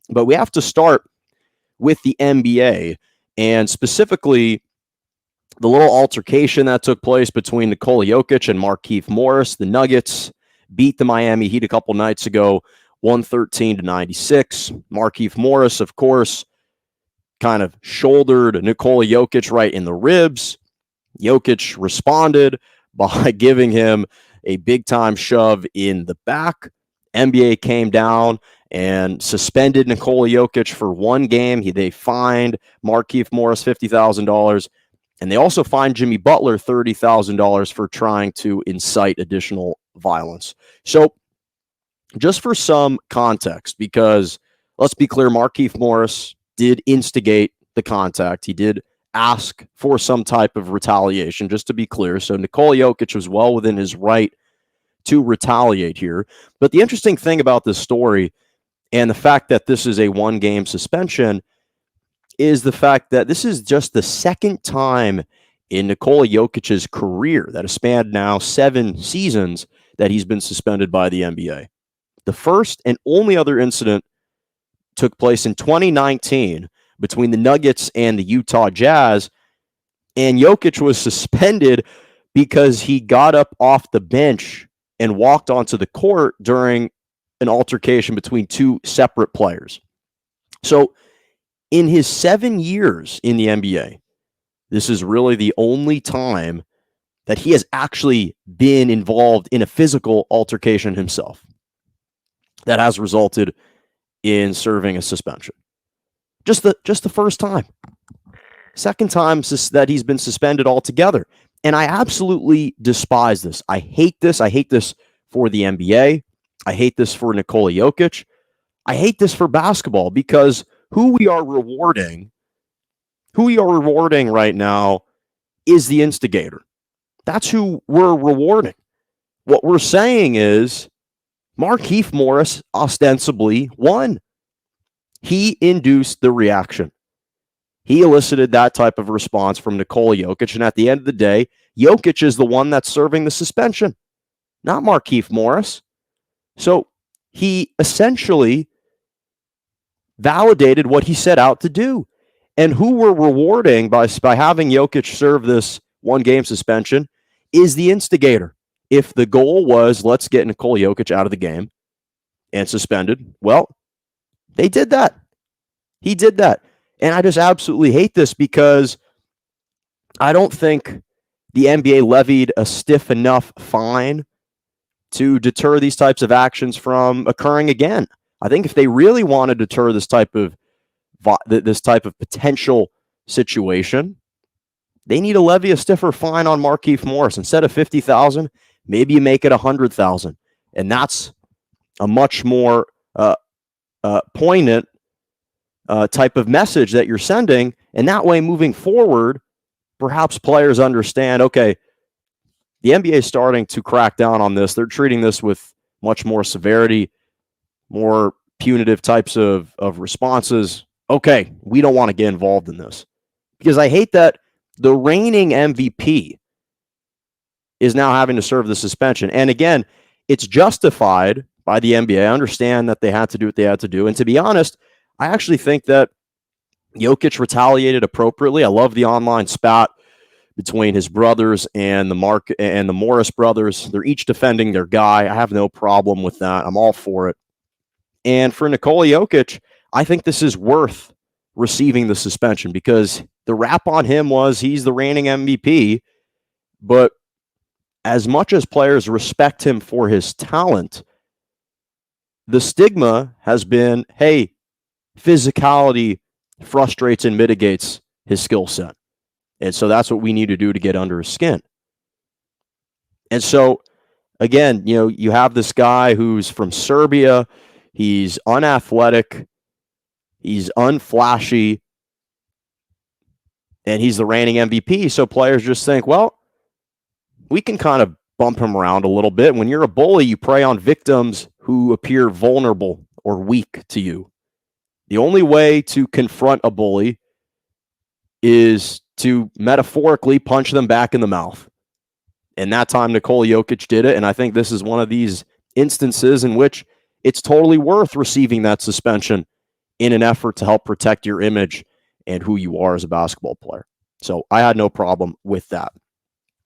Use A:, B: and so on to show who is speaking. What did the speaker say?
A: But we have to start with the NBA and specifically the little altercation that took place between Nikola Jokic and Markieff Morris. The Nuggets beat the Miami Heat a couple nights ago, 113-96. Markieff Morris, of course, kind of shouldered Nikola Jokic right in the ribs. Jokic responded by giving him a big-time shove in the back. NBA came down and suspended Nikola Jokic for one game. They fined Markieff Morris $50,000, and they also fined Jimmy Butler $30,000 for trying to incite additional violence. So just for some context, because let's be clear, Markieff Morris did instigate the contact. He did ask for some type of retaliation, just to be clear. So Nikola Jokic was well within his right to retaliate here. But the interesting thing about this story and the fact that this is a one-game suspension is the fact that this is just the second time in Nikola Jokic's career that has spanned now 7 seasons that he's been suspended by the NBA. The first and only other incident took place in 2019 between the Nuggets and the Utah Jazz, and Jokic was suspended because he got up off the bench and walked onto the court during an altercation between 2 separate players. So in his 7 years in the NBA, this is really the only time that he has actually been involved in a physical altercation himself that has resulted in serving a suspension. Just the first time. Second time that he's been suspended altogether. And I absolutely despise this. I hate this. I hate this for the NBA. I hate this for Nikola Jokic. I hate this for basketball because who we are rewarding right now is the instigator. That's who we're rewarding. What we're saying is Markieff Morris ostensibly won. He induced the reaction. He elicited that type of response from Nikola Jokic, and at the end of the day, Jokic is the one that's serving the suspension, not Markieff Morris. So he essentially validated what he set out to do. And who we're rewarding by having Jokic serve this one-game suspension is the instigator. If the goal was, let's get Nikola Jokic out of the game and suspended, well, they did that. He did that. And I just absolutely hate this because I don't think the NBA levied a stiff enough fine to deter these types of actions from occurring again. I think if they really want to deter this type of potential situation, they need to levy a stiffer fine on Markieff Morris. Instead of $50,000, maybe you make it $100,000, and that's a much more poignant type of message that you're sending. And that way, moving forward, perhaps players understand, okay, the NBA is starting to crack down on this. They're treating this with much more severity, more punitive types of responses. Okay, we don't want to get involved in this. Because I hate that the reigning MVP is now having to serve the suspension. And again, it's justified by the NBA. I understand that they had to do what they had to do. And to be honest, I actually think that Jokic retaliated appropriately. I love the online spat between his brothers and the Morris brothers. They're each defending their guy. I have no problem with that. I'm all for it. And for Nikola Jokic, I think this is worth receiving the suspension because the rap on him was he's the reigning MVP. But as much as players respect him for his talent, the stigma has been, hey, physicality frustrates and mitigates his skill set. And so that's what we need to do to get under his skin. And so, again, you have this guy who's from Serbia. He's unathletic. He's unflashy. And he's the reigning MVP. So players just think, well, we can kind of bump him around a little bit. When you're a bully, you prey on victims who appear vulnerable or weak to you. The only way to confront a bully is to metaphorically punch them back in the mouth. And that time Nikola Jokic did it. And I think this is one of these instances in which it's totally worth receiving that suspension in an effort to help protect your image and who you are as a basketball player. So I had no problem with that.